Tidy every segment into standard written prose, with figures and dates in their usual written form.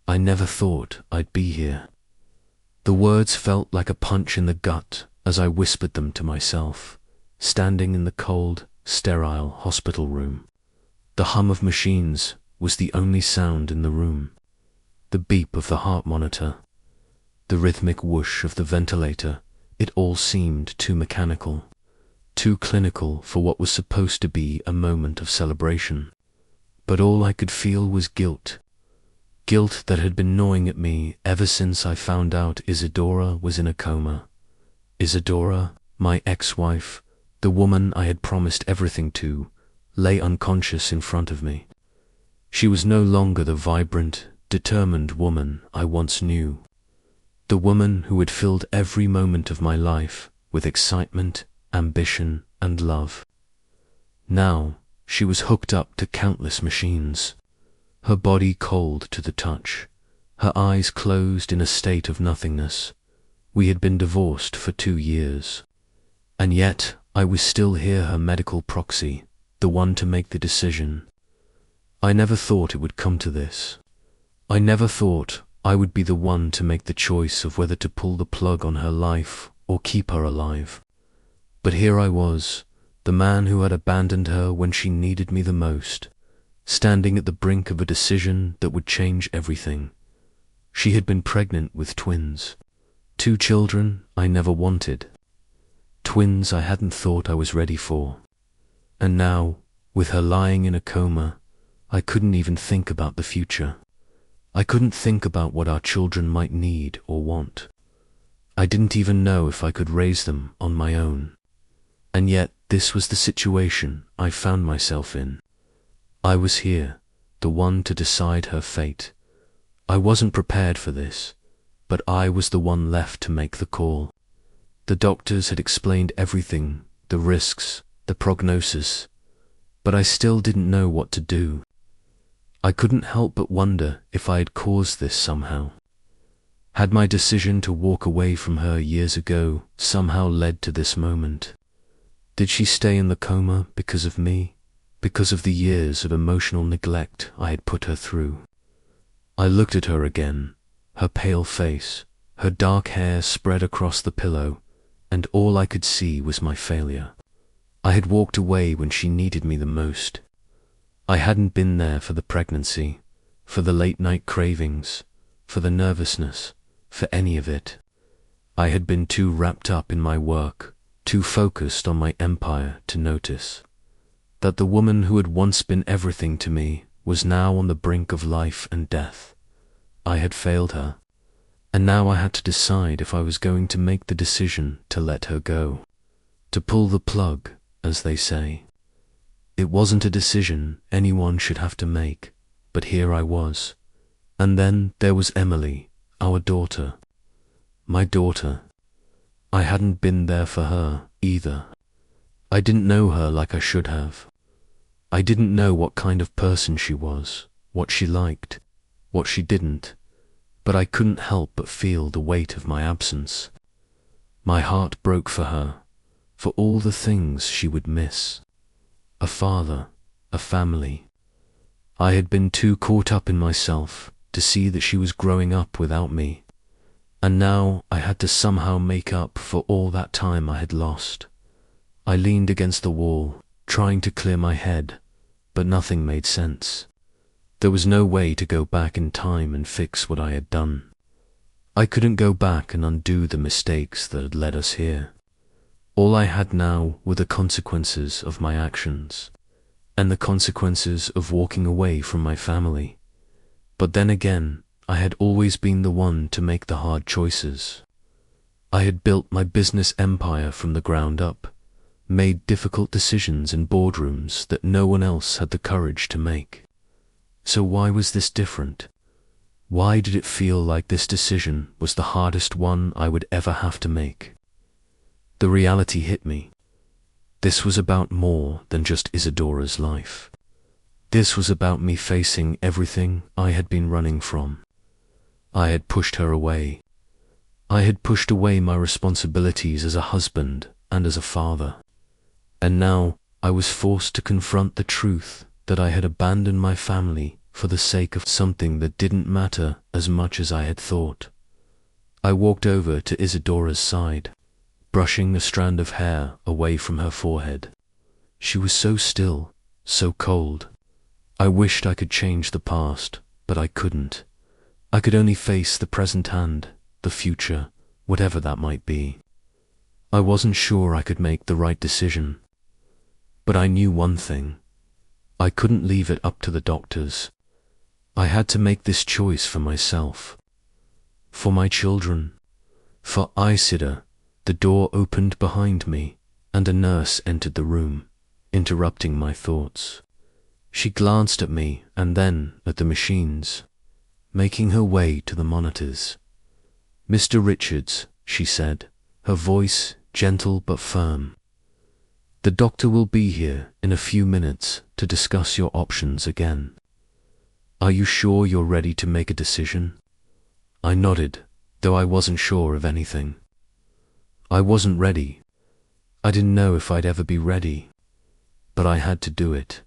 I never thought I'd be here." The words felt like a punch in the gut as I whispered them to myself, standing in the cold, sterile hospital room. The hum of machines was the only sound in the room. The beep of the heart monitor, the rhythmic whoosh of the ventilator, it all seemed too mechanical, too clinical for what was supposed to be a moment of celebration. But all I could feel was guilt. Guilt that had been gnawing at me ever since I found out Isidora was in a coma. Isidora, my ex-wife, the woman I had promised everything to, lay unconscious in front of me. She was no longer the vibrant, determined woman I once knew. The woman who had filled every moment of my life with excitement, ambition, and love. Now, she was hooked up to countless machines, her body cold to the touch, her eyes closed in a state of nothingness. We had been divorced for 2 years, and yet I was still here, her medical proxy, the one to make the decision. I never thought it would come to this. I never thought I would be the one to make the choice of whether to pull the plug on her life or keep her alive. But here I was, the man who had abandoned her when she needed me the most, standing at the brink of a decision that would change everything. She had been pregnant with twins, 2 children I never wanted, twins I hadn't thought I was ready for. And now, with her lying in a coma, I couldn't even think about the future. I couldn't think about what our children might need or want. I didn't even know if I could raise them on my own. And yet this was the situation I found myself in. I was here, the one to decide her fate. I wasn't prepared for this, but I was the one left to make the call. The doctors had explained everything, the risks, the prognosis, but I still didn't know what to do. I couldn't help but wonder if I had caused this somehow. Had my decision to walk away from her years ago somehow led to this moment? Did she stay in the coma because of me, because of the years of emotional neglect I had put her through? I looked at her again, her pale face, her dark hair spread across the pillow, and all I could see was my failure. I had walked away when she needed me the most. I hadn't been there for the pregnancy, for the late-night cravings, for the nervousness, for any of it. I had been too wrapped up in my work, too focused on my empire to notice that the woman who had once been everything to me was now on the brink of life and death. I had failed her, and now I had to decide if I was going to make the decision to let her go, to pull the plug, as they say. It wasn't a decision anyone should have to make, but here I was. And then there was Emily, our daughter. My daughter. I hadn't been there for her, either. I didn't know her like I should have. I didn't know what kind of person she was, what she liked, what she didn't, but I couldn't help but feel the weight of my absence. My heart broke for her, for all the things she would miss. A father, a family. I had been too caught up in myself to see that she was growing up without me, and now I had to somehow make up for all that time I had lost. I leaned against the wall, trying to clear my head, but nothing made sense. There was no way to go back in time and fix what I had done. I couldn't go back and undo the mistakes that had led us here. All I had now were the consequences of my actions, and the consequences of walking away from my family. But then again, I had always been the one to make the hard choices. I had built my business empire from the ground up, made difficult decisions in boardrooms that no one else had the courage to make. So why was this different? Why did it feel like this decision was the hardest one I would ever have to make? The reality hit me. This was about more than just Isidora's life. This was about me facing everything I had been running from. I had pushed her away. I had pushed away my responsibilities as a husband and as a father. And now I was forced to confront the truth that I had abandoned my family for the sake of something that didn't matter as much as I had thought. I walked over to Isidora's side, brushing a strand of hair away from her forehead. She was so still, so cold. I wished I could change the past, but I couldn't. I could only face the present and the future, whatever that might be. I wasn't sure I could make the right decision. But I knew one thing. I couldn't leave it up to the doctors. I had to make this choice for myself. For my children. For Isidora. The door opened behind me, and a nurse entered the room, interrupting my thoughts. She glanced at me and then at the machines, making her way to the monitors. "Mr. Richards," she said, her voice gentle but firm. "The doctor will be here in a few minutes to discuss your options again. Are you sure you're ready to make a decision?" I nodded, though I wasn't sure of anything. I wasn't ready. I didn't know if I'd ever be ready. But I had to do it.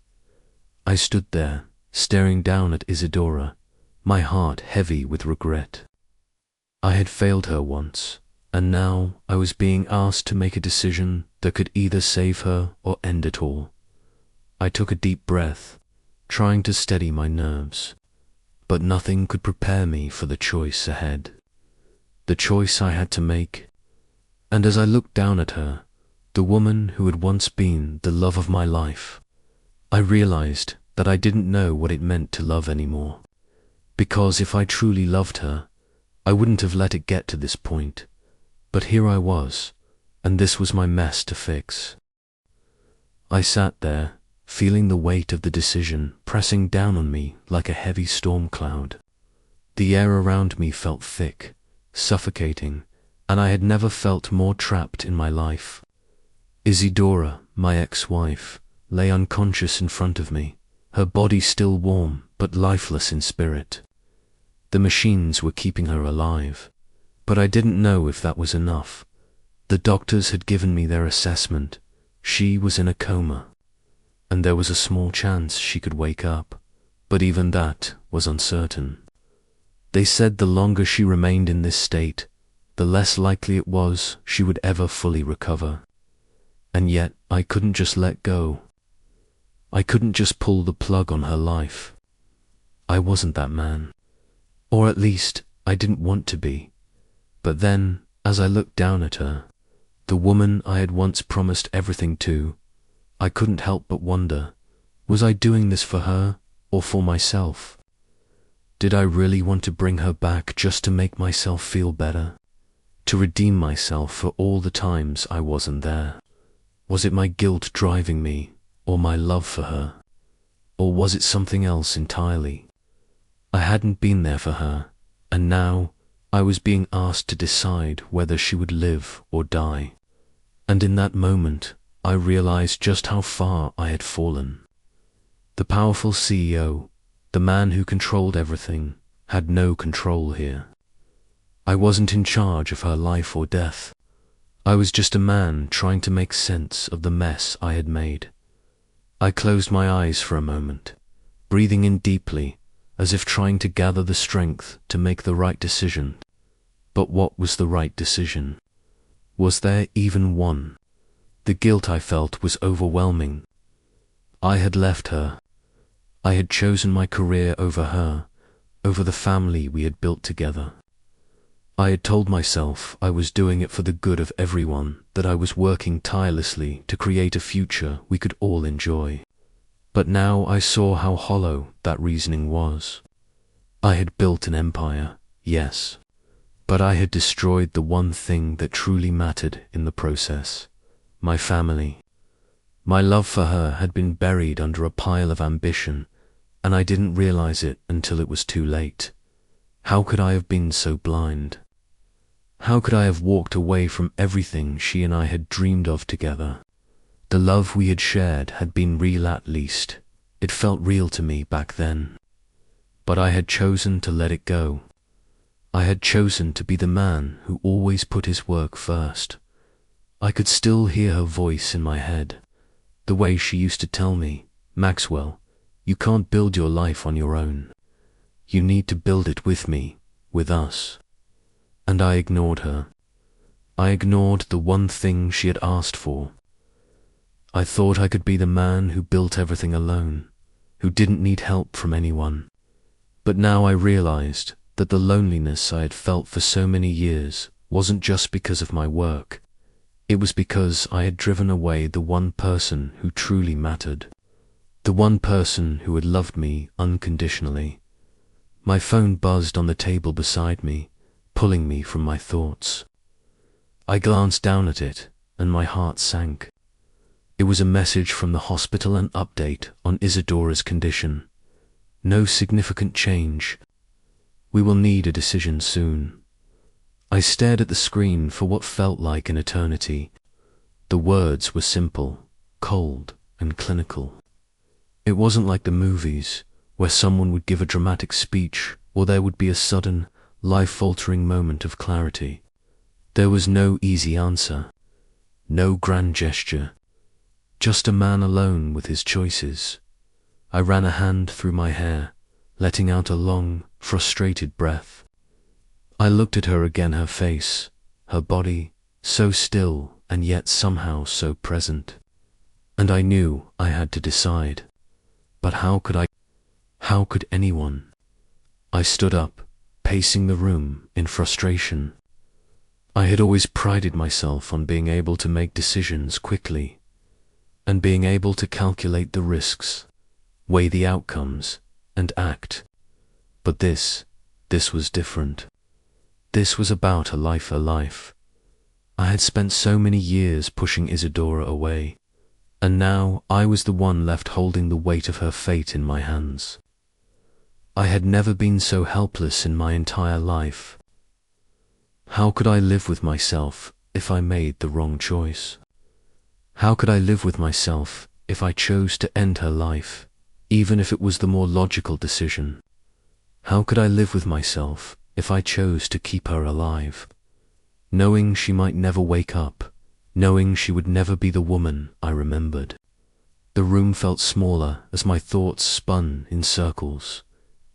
I stood there, staring down at Isidora, my heart heavy with regret. I had failed her once, and now I was being asked to make a decision that could either save her or end it all. I took a deep breath, trying to steady my nerves, but nothing could prepare me for the choice ahead. The choice I had to make. And as I looked down at her, the woman who had once been the love of my life, I realized that I didn't know what it meant to love anymore. Because if I truly loved her, I wouldn't have let it get to this point. But here I was, and this was my mess to fix. I sat there, feeling the weight of the decision pressing down on me like a heavy storm cloud. The air around me felt thick, suffocating, and I had never felt more trapped in my life. Isidora, my ex-wife, lay unconscious in front of me, her body still warm but lifeless in spirit. The machines were keeping her alive, but I didn't know if that was enough. The doctors had given me their assessment. She was in a coma, and there was a small chance she could wake up, but even that was uncertain. They said the longer she remained in this state, the less likely it was she would ever fully recover. And yet I couldn't just let go. I couldn't just pull the plug on her life. I wasn't that man. Or at least, I didn't want to be. But then, as I looked down at her, the woman I had once promised everything to, I couldn't help but wonder, was I doing this for her or for myself? Did I really want to bring her back just to make myself feel better? To redeem myself for all the times I wasn't there? Was it my guilt driving me, or my love for her? Or was it something else entirely? I hadn't been there for her, and now I was being asked to decide whether she would live or die. And in that moment, I realized just how far I had fallen. The powerful CEO, the man who controlled everything, had no control here. I wasn't in charge of her life or death. I was just a man trying to make sense of the mess I had made. I closed my eyes for a moment, breathing in deeply, as if trying to gather the strength to make the right decision. But what was the right decision? Was there even one? The guilt I felt was overwhelming. I had left her. I had chosen my career over her, over the family we had built together. I had told myself I was doing it for the good of everyone, that I was working tirelessly to create a future we could all enjoy. But now I saw how hollow that reasoning was. I had built an empire, yes, but I had destroyed the one thing that truly mattered in the process: my family. My love for her had been buried under a pile of ambition, and I didn't realize it until it was too late. How could I have been so blind? How could I have walked away from everything she and I had dreamed of together? The love we had shared had been real at least. It felt real to me back then. But I had chosen to let it go. I had chosen to be the man who always put his work first. I could still hear her voice in my head, the way she used to tell me, "Maxwell, You can't build your life on your own. You need to build it with me, with us." And I ignored her. I ignored the one thing she had asked for. I thought I could be the man who built everything alone, who didn't need help from anyone. But now I realized that the loneliness I had felt for so many years wasn't just because of my work. It was because I had driven away the one person who truly mattered, the one person who had loved me unconditionally. My phone buzzed on the table beside me, pulling me from my thoughts. I glanced down at it, and my heart sank. It was a message from the hospital, an update on Isidora's condition. No significant change. We will need a decision soon. I stared at the screen for what felt like an eternity. The words were simple, cold, and clinical. It wasn't like the movies, where someone would give a dramatic speech or there would be a sudden, life-altering moment of clarity. There was no easy answer, no grand gesture, just a man alone with his choices. I ran a hand through my hair, letting out a long, frustrated breath. I looked at her again, her face, her body, so still and yet somehow so present. And I knew I had to decide. But how could I? How could anyone? I stood up, pacing the room in frustration. I had always prided myself on being able to make decisions quickly, and being able to calculate the risks, weigh the outcomes, and act. But this was different. This was about a life. I had spent so many years pushing Isidora away, and now I was the one left holding the weight of her fate in my hands. I had never been so helpless in my entire life. How could I live with myself if I made the wrong choice? How could I live with myself if I chose to end her life, even if it was the more logical decision? How could I live with myself if I chose to keep her alive, knowing she might never wake up, knowing she would never be the woman I remembered? The room felt smaller as my thoughts spun in circles,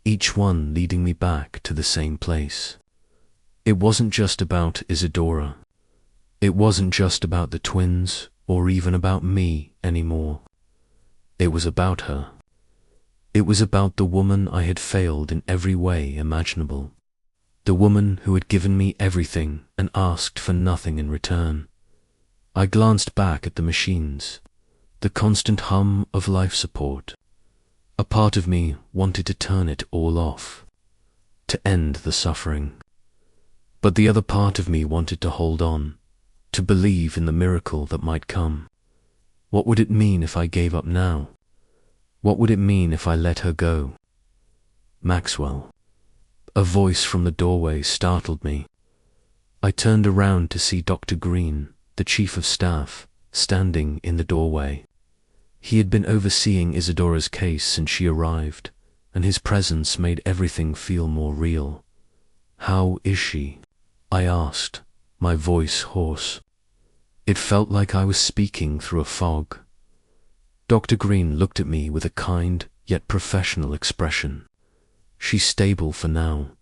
each one leading me back to the same place. It wasn't just about Isidora. It wasn't just about the twins or even about me anymore. It was about her. It was about the woman I had failed in every way imaginable. The woman who had given me everything and asked for nothing in return. I glanced back at the machines, the constant hum of life support. A part of me wanted to turn it all off, to end the suffering. But the other part of me wanted to hold on, to believe in the miracle that might come. What would it mean if I gave up now? What would it mean if I let her go? Maxwell. A voice from the doorway startled me. I turned around to see Dr. Green, the chief of staff, standing in the doorway. He had been overseeing Isidora's case since she arrived, and his presence made everything feel more real. "How is she?" I asked, my voice hoarse. It felt like I was speaking through a fog. Dr. Green looked at me with a kind yet professional expression. "She's stable for now,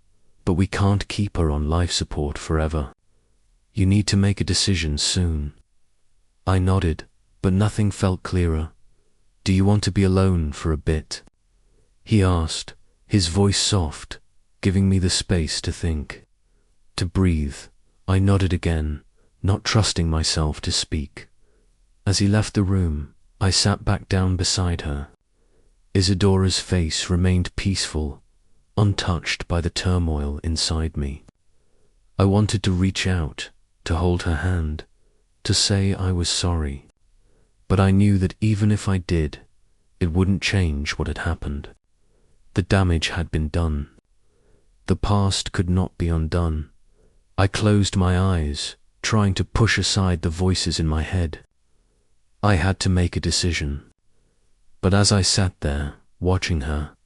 but we can't keep her on life support forever. You need to make a decision soon." I nodded, but nothing felt clearer. "Do you want to be alone for a bit?" he asked, his voice soft, giving me the space to think, to breathe. I nodded again, not trusting myself to speak. As he left the room, I sat back down beside her. Isidora's face remained peaceful, untouched by the turmoil inside me. I wanted to reach out, to hold her hand, to say I was sorry. But I knew that even if I did, it wouldn't change what had happened. The damage had been done. The past could not be undone. I closed my eyes, trying to push aside the voices in my head. I had to make a decision. But as I sat there, watching her,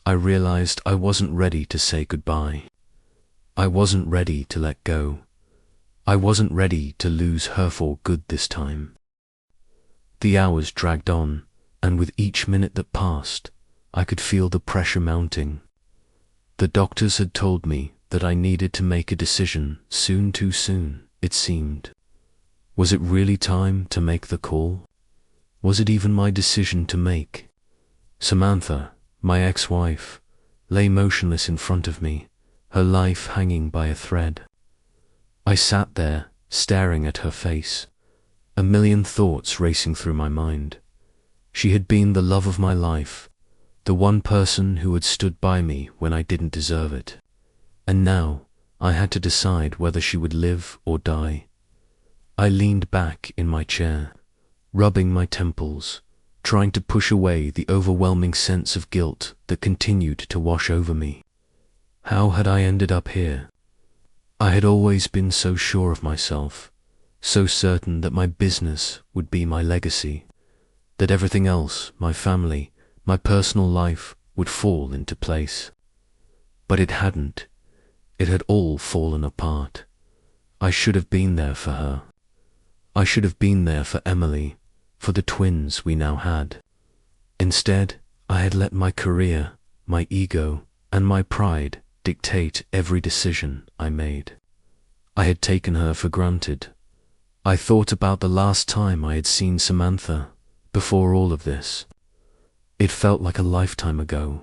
I realized I wasn't ready to say goodbye. I wasn't ready to let go. I wasn't ready to lose her for good this time. The hours dragged on, and with each minute that passed, I could feel the pressure mounting. The doctors had told me that I needed to make a decision soon, too soon, it seemed. Was it really time to make the call? Was it even my decision to make? Samantha, my ex-wife, lay motionless in front of me, her life hanging by a thread. I sat there, staring at her face, a million thoughts racing through my mind. She had been the love of my life, the one person who had stood by me when I didn't deserve it. And now I had to decide whether she would live or die. I leaned back in my chair, rubbing my temples, trying to push away the overwhelming sense of guilt that continued to wash over me. How had I ended up here? I had always been so sure of myself, so certain that my business would be my legacy, that everything else, my family, my personal life, would fall into place. But it hadn't. It had all fallen apart. I should have been there for her. I should have been there for Emily, for the twins we now had. Instead, I had let my career, my ego, and my pride dictate every decision I made. I had taken her for granted. I thought about the last time I had seen Samantha, before all of this. It felt like a lifetime ago.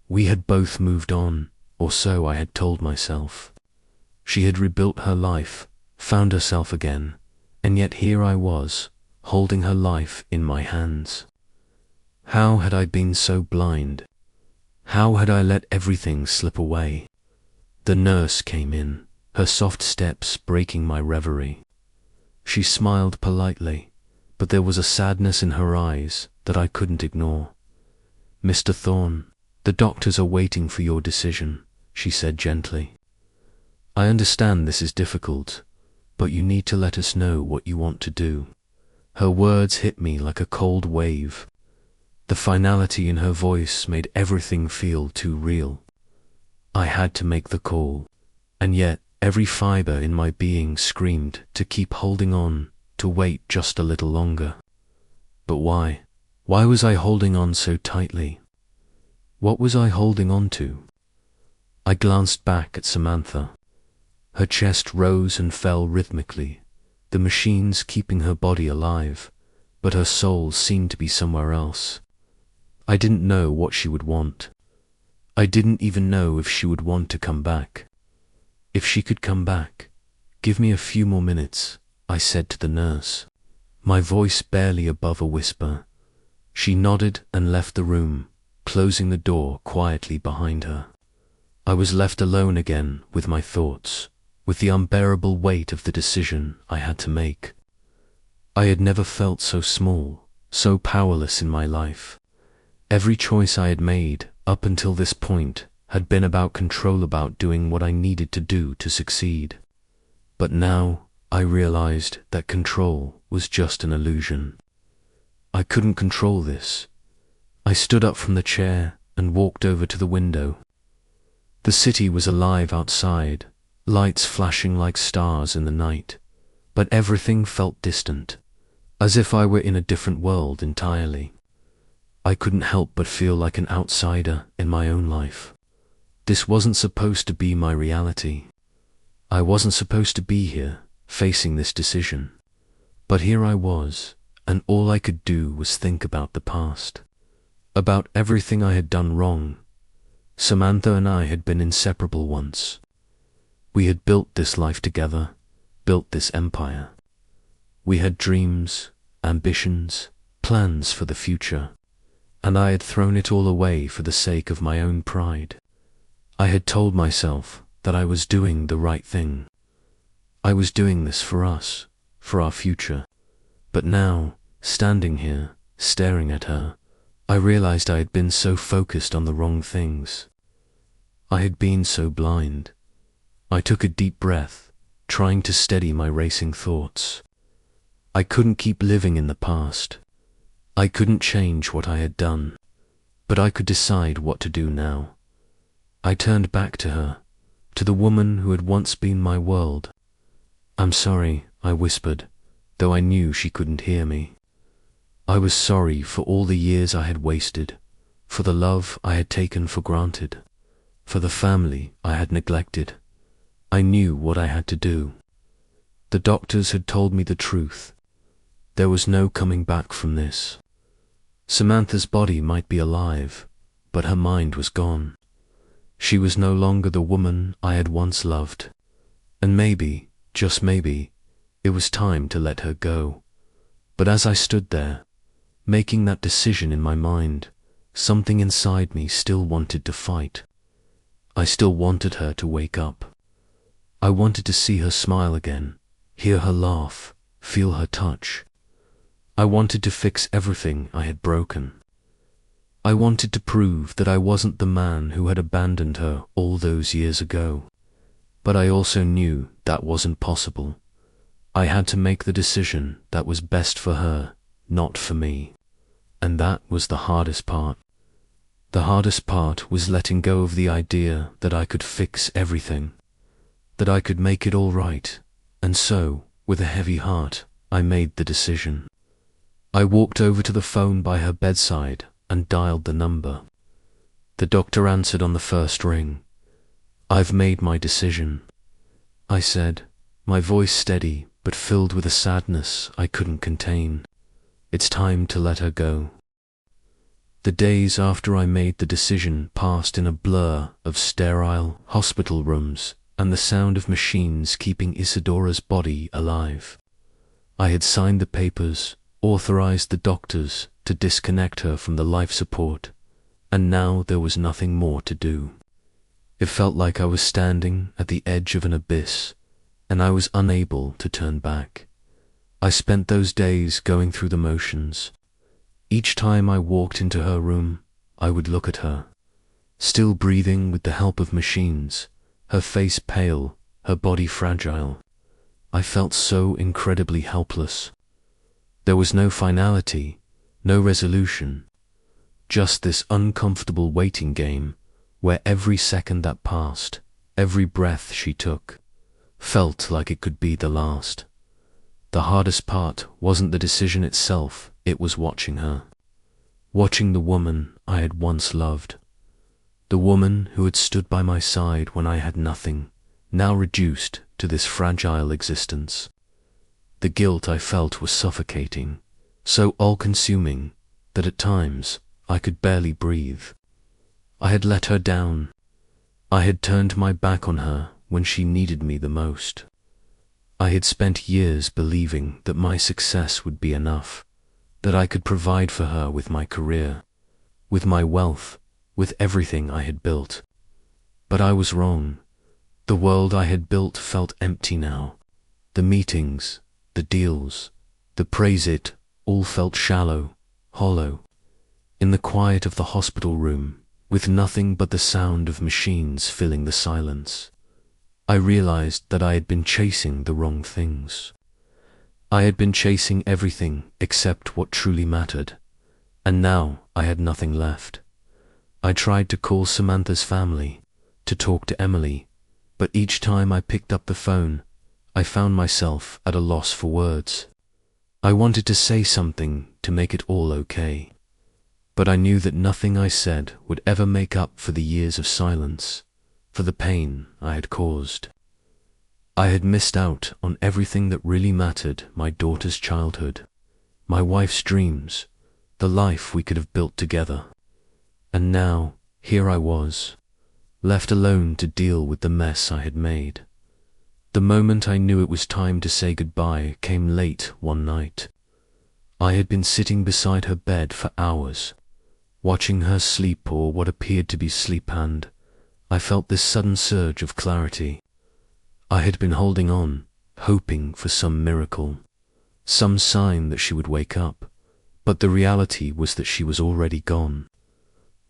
We had both moved on, or so I had told myself. She had rebuilt her life, found herself again, and yet here I was, holding her life in my hands. How had I been so blind? How had I let everything slip away? The nurse came in, her soft steps breaking my reverie. She smiled politely, but there was a sadness in her eyes that I couldn't ignore. "Mr. Thorne, the doctors are waiting for your decision," she said gently. "I understand this is difficult, but you need to let us know what you want to do." Her words hit me like a cold wave. The finality in her voice made everything feel too real. I had to make the call, and yet every fiber in my being screamed to keep holding on, to wait just a little longer. But why? Why was I holding on so tightly? What was I holding on to? I glanced back at Samantha. Her chest rose and fell rhythmically, the machines keeping her body alive, but her soul seemed to be somewhere else. I didn't know what she would want. I didn't even know if she would want to come back. If she could come back, "Give me a few more minutes," I said to the nurse, my voice barely above a whisper. She nodded and left the room, closing the door quietly behind her. I was left alone again with my thoughts, with the unbearable weight of the decision I had to make. I had never felt so small, so powerless in my life. Every choice I had made up until this point had been about control, about doing what I needed to do to succeed. But now I realized that control was just an illusion. I couldn't control this. I stood up from the chair and walked over to the window. The city was alive outside, lights flashing like stars in the night, but everything felt distant, as if I were in a different world entirely. I couldn't help but feel like an outsider in my own life. This wasn't supposed to be my reality. I wasn't supposed to be here, facing this decision. But here I was, and all I could do was think about the past, about everything I had done wrong. Samantha and I had been inseparable once. We had built this life together, built this empire. We had dreams, ambitions, plans for the future, and I had thrown it all away for the sake of my own pride. I had told myself that I was doing the right thing. I was doing this for us, for our future. But now, standing here, staring at her, I realized I had been so focused on the wrong things. I had been so blind. I took a deep breath, trying to steady my racing thoughts. I couldn't keep living in the past. I couldn't change what I had done, but I could decide what to do now. I turned back to her, to the woman who had once been my world. "I'm sorry," I whispered, though I knew she couldn't hear me. I was sorry for all the years I had wasted, for the love I had taken for granted, for the family I had neglected. I knew what I had to do. The doctors had told me the truth. There was no coming back from this. Samantha's body might be alive, but her mind was gone. She was no longer the woman I had once loved, and maybe, just maybe, it was time to let her go. But as I stood there, making that decision in my mind, something inside me still wanted to fight. I still wanted her to wake up. I wanted to see her smile again, hear her laugh, feel her touch. I wanted to fix everything I had broken. I wanted to prove that I wasn't the man who had abandoned her all those years ago. But I also knew that wasn't possible. I had to make the decision that was best for her, not for me. And that was the hardest part. The hardest part was letting go of the idea that I could fix everything, that I could make it all right. And so, with a heavy heart, I made the decision. I walked over to the phone by her bedside and dialed the number. The doctor answered on the first ring. "I've made my decision," I said, my voice steady but filled with a sadness I couldn't contain. "It's time to let her go." The days after I made the decision passed in a blur of sterile hospital rooms and the sound of machines keeping Isidora's body alive. I had signed the papers, authorized the doctors to disconnect her from the life support, and now there was nothing more to do. It felt like I was standing at the edge of an abyss, and I was unable to turn back. I spent those days going through the motions. Each time I walked into her room, I would look at her, still breathing with the help of machines, her face pale, her body fragile. I felt so incredibly helpless. There was no finality, no resolution, just this uncomfortable waiting game where every second that passed, every breath she took, felt like it could be the last. The hardest part wasn't the decision itself, it was watching her. Watching the woman I had once loved. The woman who had stood by my side when I had nothing, now reduced to this fragile existence. The guilt I felt was suffocating, so all-consuming that at times I could barely breathe. I had let her down. I had turned my back on her when she needed me the most. I had spent years believing that my success would be enough, that I could provide for her with my career, with my wealth, with everything I had built. But I was wrong. The world I had built felt empty now. The meetings, the deals, the praise it, all felt shallow, hollow. In the quiet of the hospital room, with nothing but the sound of machines filling the silence, I realized that I had been chasing the wrong things. I had been chasing everything except what truly mattered, and now I had nothing left. I tried to call Samantha's family, to talk to Emily, but each time I picked up the phone, I found myself at a loss for words. I wanted to say something to make it all okay, but I knew that nothing I said would ever make up for the years of silence, for the pain I had caused. I had missed out on everything that really mattered: my daughter's childhood, my wife's dreams, the life we could have built together. And now, here I was, left alone to deal with the mess I had made. The moment I knew it was time to say goodbye came late one night. I had been sitting beside her bed for hours, watching her sleep or what appeared to be sleep, and I felt this sudden surge of clarity. I had been holding on, hoping for some miracle, some sign that she would wake up, but the reality was that she was already gone.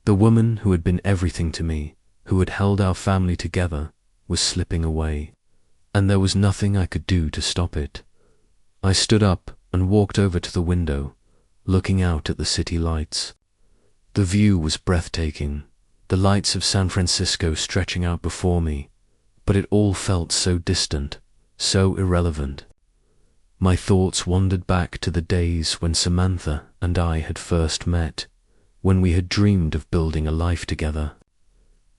The woman who had been everything to me, who had held our family together, was slipping away, and there was nothing I could do to stop it. I stood up and walked over to the window, looking out at the city lights. The view was breathtaking, the lights of San Francisco stretching out before me, but it all felt so distant, so irrelevant. My thoughts wandered back to the days when Samantha and I had first met, when we had dreamed of building a life together.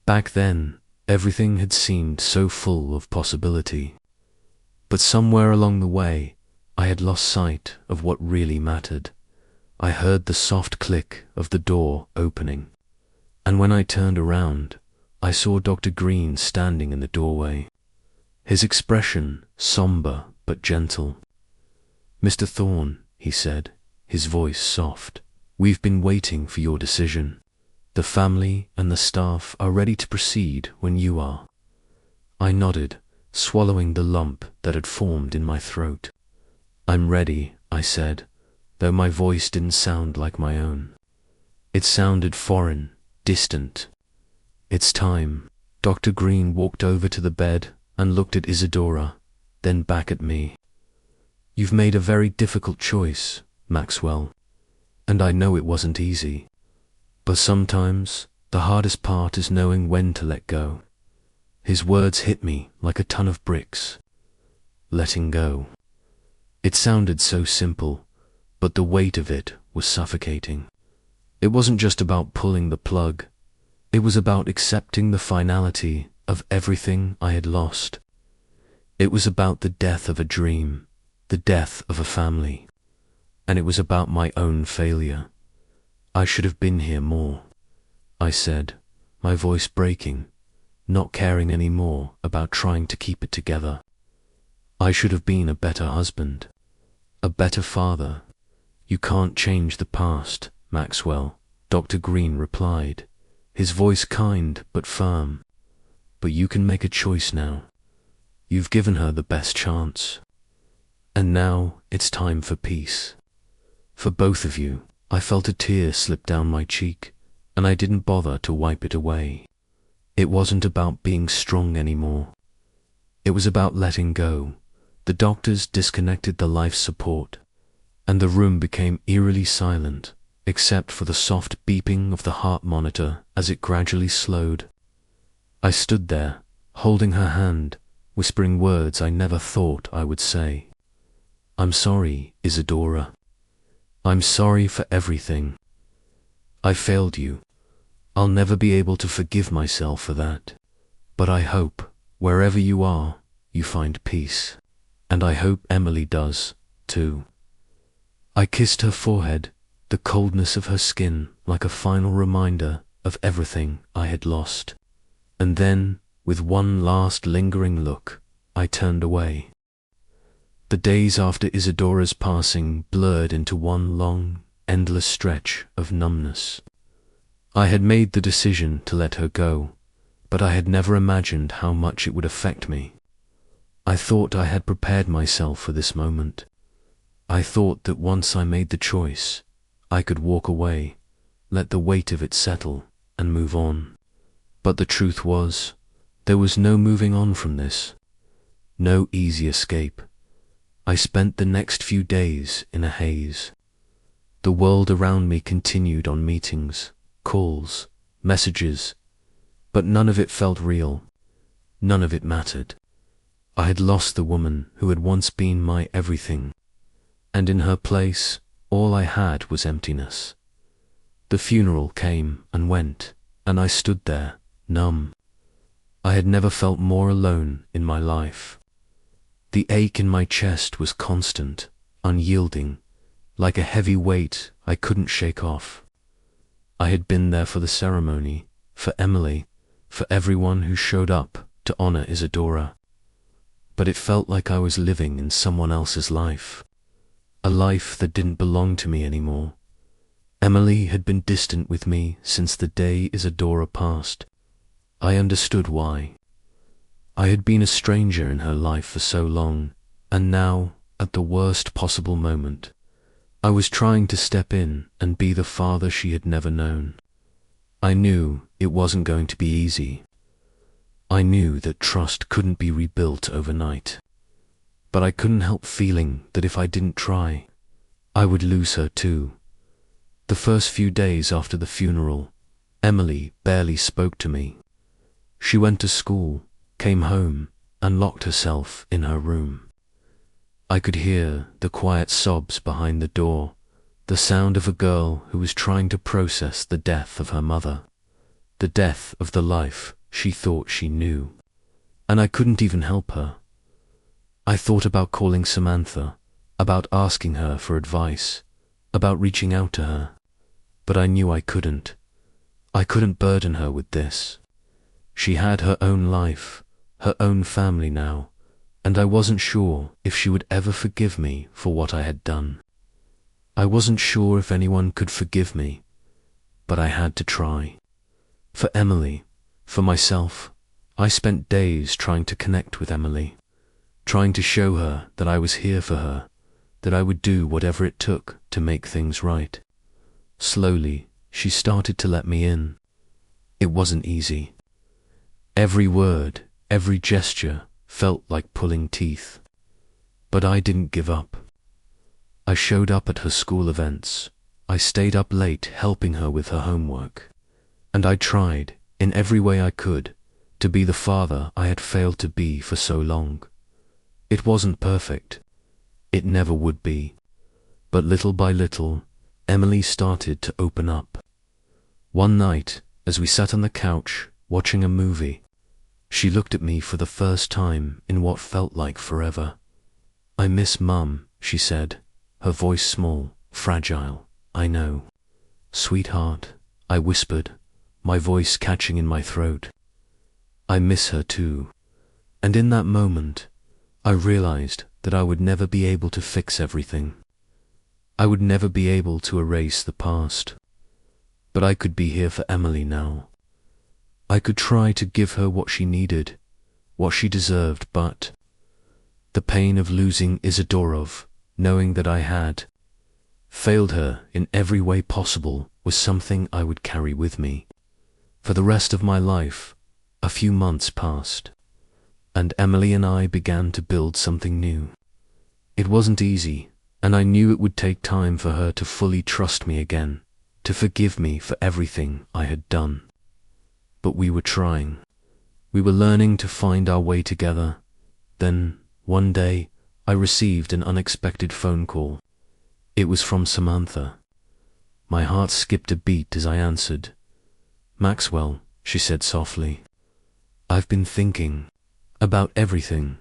Back then, everything had seemed so full of possibility. But somewhere along the way, I had lost sight of what really mattered. I heard the soft click of the door opening, and when I turned around, I saw Dr. Green standing in the doorway, his expression somber but gentle. "Mr. Thorne," he said, his voice soft, "we've been waiting for your decision. The family and the staff are ready to proceed when you are." I nodded, swallowing the lump that had formed in my throat. "I'm ready," I said, though my voice didn't sound like my own. It sounded foreign, distant. "It's time." Dr. Green walked over to the bed and looked at Isidora, then back at me. "You've made a very difficult choice, Maxwell, and I know it wasn't easy. But sometimes the hardest part is knowing when to let go." His words hit me like a ton of bricks. Letting go. It sounded so simple, but the weight of it was suffocating. It wasn't just about pulling the plug. It was about accepting the finality of everything I had lost. It was about the death of a dream, the death of a family, and it was about my own failure. "I should have been here more," I said, my voice breaking, not caring any more about trying to keep it together. "I should have been a better husband, a better father." "You can't change the past, Maxwell," Dr. Green replied, his voice kind but firm. "But you can make a choice now. You've given her the best chance. And now it's time for peace. For both of you." I felt a tear slip down my cheek, and I didn't bother to wipe it away. It wasn't about being strong anymore. It was about letting go. The doctors disconnected the life support, and the room became eerily silent, except for the soft beeping of the heart monitor as it gradually slowed. I stood there, holding her hand, whispering words I never thought I would say. "I'm sorry, Isidora. I'm sorry for everything. I failed you. I'll never be able to forgive myself for that. But I hope, wherever you are, you find peace. And I hope Emily does, too." I kissed her forehead, the coldness of her skin like a final reminder of everything I had lost. And then, with one last lingering look, I turned away. The days after Isidora's passing blurred into one long, endless stretch of numbness. I had made the decision to let her go, but I had never imagined how much it would affect me. I thought I had prepared myself for this moment. I thought that once I made the choice, I could walk away, let the weight of it settle, and move on. But the truth was, there was no moving on from this. No easy escape. I spent the next few days in a haze. The world around me continued on meetings, calls, messages, but none of it felt real. None of it mattered. I had lost the woman who had once been my everything, and in her place, all I had was emptiness. The funeral came and went, and I stood there, numb. I had never felt more alone in my life. The ache in my chest was constant, unyielding, like a heavy weight I couldn't shake off. I had been there for the ceremony, for Emily, for everyone who showed up to honor Isidora. But it felt like I was living in someone else's life, a life that didn't belong to me anymore. Emily had been distant with me since the day Isidora passed. I understood why. I had been a stranger in her life for so long, and now, at the worst possible moment, I was trying to step in and be the father she had never known. I knew it wasn't going to be easy. I knew that trust couldn't be rebuilt overnight. But I couldn't help feeling that if I didn't try, I would lose her too. The first few days after the funeral, Emily barely spoke to me. She went to school, came home, and locked herself in her room. I could hear the quiet sobs behind the door, the sound of a girl who was trying to process the death of her mother, the death of the life she thought she knew. And I couldn't even help her. I thought about calling Samantha, about asking her for advice, about reaching out to her, but I knew I couldn't. I couldn't burden her with this. She had her own life, her own family now, and I wasn't sure if she would ever forgive me for what I had done. I wasn't sure if anyone could forgive me, but I had to try. For Emily, for myself, I spent days trying to connect with Emily, trying to show her that I was here for her, that I would do whatever it took to make things right. Slowly, she started to let me in. It wasn't easy. Every word, every gesture felt like pulling teeth. But I didn't give up. I showed up at her school events. I stayed up late helping her with her homework. And I tried, in every way I could, to be the father I had failed to be for so long. It wasn't perfect. It never would be. But little by little, Emily started to open up. One night, as we sat on the couch watching a movie, she looked at me for the first time in what felt like forever. "I miss Mum," she said, her voice small, fragile. "I know." "Sweetheart," I whispered, my voice catching in my throat. "I miss her too." And in that moment, I realized that I would never be able to fix everything. I would never be able to erase the past. But I could be here for Emily now. I could try to give her what she needed, what she deserved, but the pain of losing Isidora, knowing that I had failed her in every way possible, was something I would carry with me. For the rest of my life, a few months passed, and Emily and I began to build something new. It wasn't easy, and I knew it would take time for her to fully trust me again, to forgive me for everything I had done. But we were trying. We were learning to find our way together. Then, one day, I received an unexpected phone call. It was from Samantha. My heart skipped a beat as I answered. "Maxwell," she said softly, "I've been thinking about everything."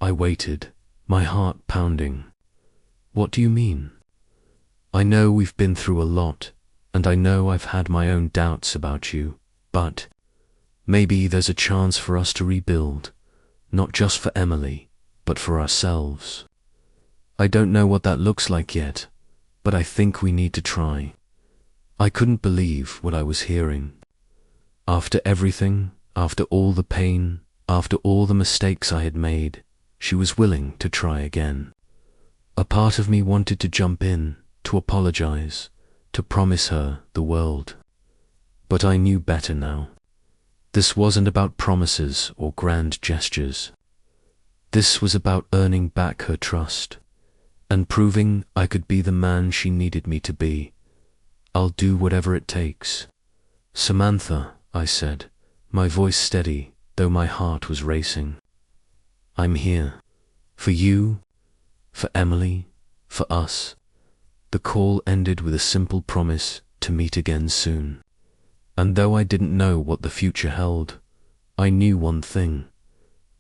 I waited, my heart pounding. "What do you mean?" "I know we've been through a lot, and I know I've had my own doubts about you, but maybe there's a chance for us to rebuild, not just for Emily, but for ourselves. I don't know what that looks like yet, but I think we need to try." I couldn't believe what I was hearing. After everything, after all the pain, after all the mistakes I had made, she was willing to try again. A part of me wanted to jump in, to apologize, to promise her the world. But I knew better now. This wasn't about promises or grand gestures. This was about earning back her trust, and proving I could be the man she needed me to be. "I'll do whatever it takes." "Samantha," I said, my voice steady, though my heart was racing. "I'm here. For you, for Emily, for us." The call ended with a simple promise to meet again soon. And though I didn't know what the future held, I knew one thing.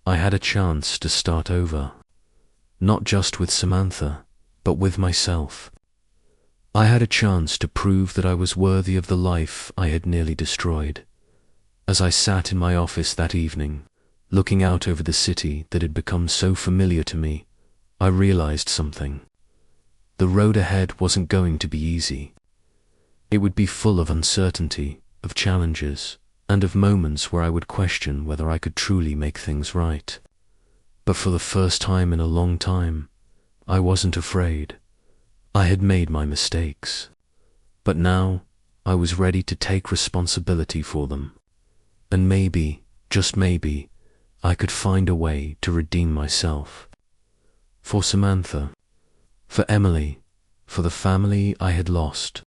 I had a chance to start over. Not just with Samantha, but with myself. I had a chance to prove that I was worthy of the life I had nearly destroyed. As I sat in my office that evening, looking out over the city that had become so familiar to me, I realized something. The road ahead wasn't going to be easy. It would be full of uncertainty, of challenges, and of moments where I would question whether I could truly make things right. But for the first time in a long time, I wasn't afraid. I had made my mistakes, but now I was ready to take responsibility for them. And maybe, just maybe, I could find a way to redeem myself. For Samantha, for Emily, for the family I had lost,